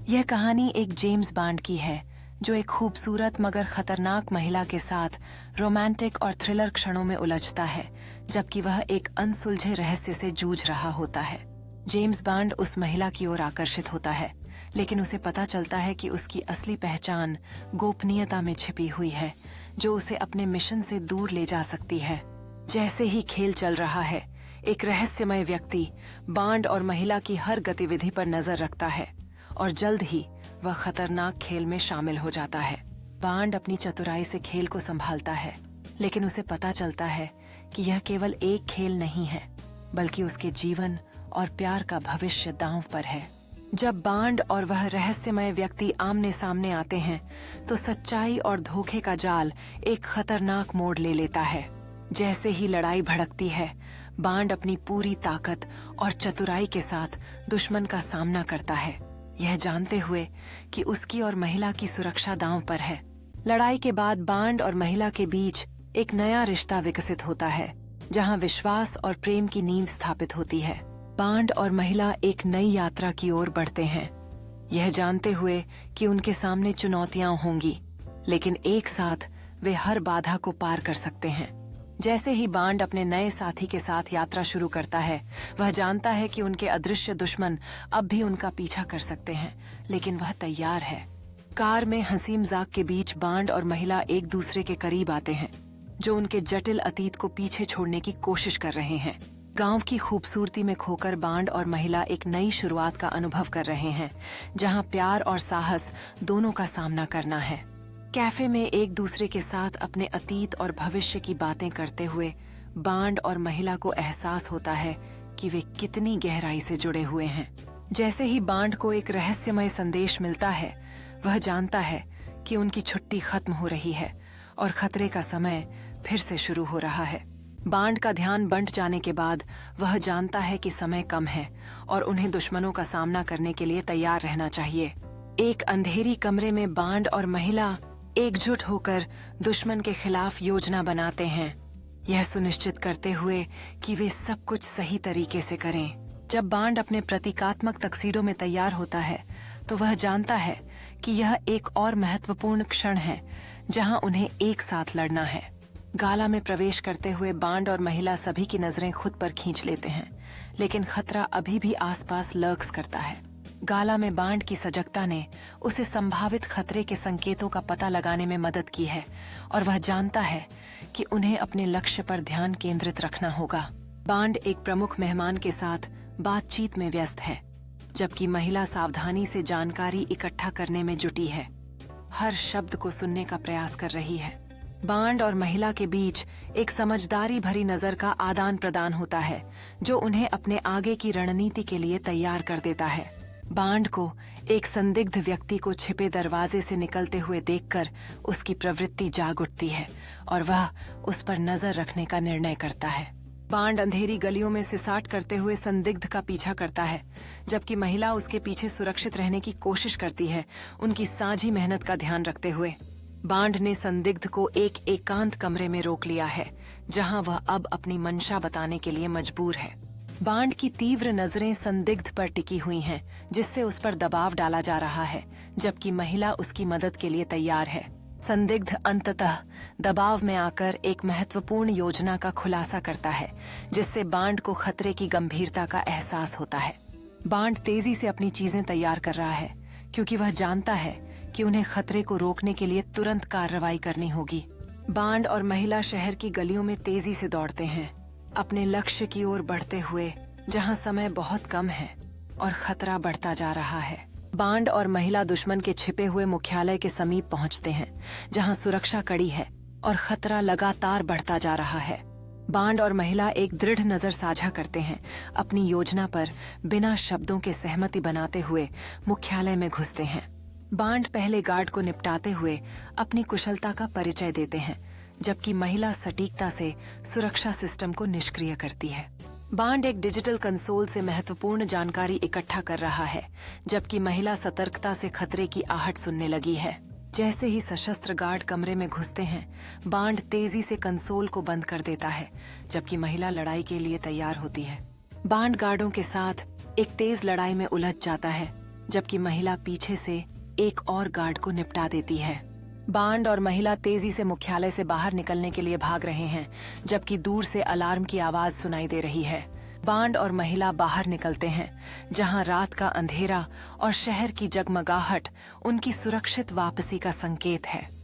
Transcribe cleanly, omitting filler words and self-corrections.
यह कहानी एक जेम्स बॉन्ड की है जो एक खूबसूरत मगर खतरनाक महिला के साथ रोमांटिक और थ्रिलर क्षणों में उलझता है, जबकि वह एक अनसुलझे रहस्य से जूझ रहा होता है। जेम्स बॉन्ड उस महिला की ओर आकर्षित होता है, लेकिन उसे पता चलता है कि उसकी असली पहचान गोपनीयता में छिपी हुई है, जो उसे अपने मिशन से दूर ले जा सकती है। जैसे ही खेल चल रहा है, एक रहस्यमय व्यक्ति बॉन्ड और महिला की हर गतिविधि पर नजर रखता है और जल्द ही वह खतरनाक खेल में शामिल हो जाता है। बॉन्ड अपनी चतुराई से खेल को संभालता है, लेकिन उसे पता चलता है कि यह केवल एक खेल नहीं है, बल्कि उसके जीवन और प्यार का भविष्य दांव पर है। जब बॉन्ड और वह रहस्यमय व्यक्ति आमने सामने आते हैं, तो सच्चाई और धोखे का जाल एक खतरनाक मोड़ ले लेता है। जैसे ही लड़ाई भड़कती है, बॉन्ड अपनी पूरी ताकत और चतुराई के साथ दुश्मन का सामना करता है, यह जानते हुए कि उसकी और महिला की सुरक्षा दांव पर है। लड़ाई के बाद बॉन्ड और महिला के बीच एक नया रिश्ता विकसित होता है, जहां विश्वास और प्रेम की नींव स्थापित होती है। बॉन्ड और महिला एक नई यात्रा की ओर बढ़ते हैं, यह जानते हुए कि उनके सामने चुनौतियां होंगी, लेकिन एक साथ वे हर बाधा को पार कर सकते हैं। जैसे ही बॉन्ड अपने नए साथी के साथ यात्रा शुरू करता है, वह जानता है कि उनके अदृश्य दुश्मन अब भी उनका पीछा कर सकते हैं, लेकिन वह तैयार है। कार में हंसी मजाक के बीच बॉन्ड और महिला एक दूसरे के करीब आते हैं, जो उनके जटिल अतीत को पीछे छोड़ने की कोशिश कर रहे हैं। गांव की खूबसूरती में खोकर बॉन्ड और महिला एक नई शुरुआत का अनुभव कर रहे हैं, जहां प्यार और साहस दोनों का सामना करना है। कैफे में एक दूसरे के साथ अपने अतीत और भविष्य की बातें करते हुए बॉन्ड और महिला को एहसास होता है कि वे कितनी गहराई से जुड़े हुए हैं। जैसे ही बॉन्ड को एक रहस्यमय संदेश मिलता है, वह जानता है कि उनकी छुट्टी खत्म हो रही है और खतरे का समय फिर से शुरू हो रहा है। बॉन्ड का ध्यान बंट जाने के बाद वह जानता है कि समय कम है और उन्हें दुश्मनों का सामना करने के लिए तैयार रहना चाहिए। एक अंधेरी कमरे में बॉन्ड और महिला एकजुट होकर दुश्मन के खिलाफ योजना बनाते हैं, यह सुनिश्चित करते हुए कि वे सब कुछ सही तरीके से करें। जब बॉन्ड अपने प्रतीकात्मक तक्सीडो में तैयार होता है, तो वह जानता है कि यह एक और महत्वपूर्ण क्षण है जहां उन्हें एक साथ लड़ना है। गाला में प्रवेश करते हुए बॉन्ड और महिला सभी की नजरें खुद पर खींच लेते हैं, लेकिन खतरा अभी भी आसपास लर्क्स करता है। गाला में बॉन्ड की सजगता ने उसे संभावित खतरे के संकेतों का पता लगाने में मदद की है और वह जानता है कि उन्हें अपने लक्ष्य पर ध्यान केंद्रित रखना होगा। बॉन्ड एक प्रमुख मेहमान के साथ बातचीत में व्यस्त है, जबकि महिला सावधानी से जानकारी इकट्ठा करने में जुटी है, हर शब्द को सुनने का प्रयास कर रही है। बॉन्ड और महिला के बीच एक समझदारी भरी नजर का आदान प्रदान होता है, जो उन्हें अपने आगे की रणनीति के लिए तैयार कर देता है। बॉन्ड को एक संदिग्ध व्यक्ति को छिपे दरवाजे से निकलते हुए देखकर उसकी प्रवृत्ति जाग उठती है और वह उस पर नजर रखने का निर्णय करता है। बॉन्ड अंधेरी गलियों में सिसाट करते हुए संदिग्ध का पीछा करता है, जबकि महिला उसके पीछे सुरक्षित रहने की कोशिश करती है, उनकी साझी मेहनत का ध्यान रखते हुए। बॉन्ड ने संदिग्ध को एक एकांत कमरे में रोक लिया है, जहां वह अब अपनी मंशा बताने के लिए मजबूर है। बॉन्ड की तीव्र नजरें संदिग्ध पर टिकी हुई हैं, जिससे उस पर दबाव डाला जा रहा है, जबकि महिला उसकी मदद के लिए तैयार है। संदिग्ध अंततः दबाव में आकर एक महत्वपूर्ण योजना का खुलासा करता है, जिससे बॉन्ड को खतरे की गंभीरता का एहसास होता है। बॉन्ड तेजी से अपनी चीजें तैयार कर रहा है, क्योंकि वह जानता है कि उन्हें खतरे को रोकने के लिए तुरंत कार्रवाई करनी होगी। बॉन्ड और महिला शहर की गलियों में तेजी से दौड़ते हैं, अपने लक्ष्य की ओर बढ़ते हुए, जहां समय बहुत कम है और खतरा बढ़ता जा रहा है। बॉन्ड और महिला दुश्मन के छिपे हुए मुख्यालय के समीप पहुंचते हैं, जहां सुरक्षा कड़ी है और खतरा लगातार बढ़ता जा रहा है। बॉन्ड और महिला एक दृढ़ नजर साझा करते हैं, अपनी योजना पर बिना शब्दों के सहमति बनाते हुए मुख्यालय में घुसते हैं। बॉन्ड पहले गार्ड को निपटाते हुए अपनी कुशलता का परिचय देते हैं, जबकि महिला सटीकता से सुरक्षा सिस्टम को निष्क्रिय करती है। बॉन्ड एक डिजिटल कंसोल से महत्वपूर्ण जानकारी इकट्ठा कर रहा है, जबकि महिला सतर्कता से खतरे की आहट सुनने लगी है। जैसे ही सशस्त्र गार्ड कमरे में घुसते हैं, बॉन्ड तेजी से कंसोल को बंद कर देता है, जबकि महिला लड़ाई के लिए तैयार होती है। बॉन्ड गार्डों के साथ एक तेज लड़ाई में उलझ जाता है, जबकि महिला पीछे से एक और गार्ड को निपटा देती है। बांड और महिला तेजी से मुख्यालय से बाहर निकलने के लिए भाग रहे हैं, जबकि दूर से अलार्म की आवाज सुनाई दे रही है। बांड और महिला बाहर निकलते हैं, जहां रात का अंधेरा और शहर की जगमगाहट उनकी सुरक्षित वापसी का संकेत है।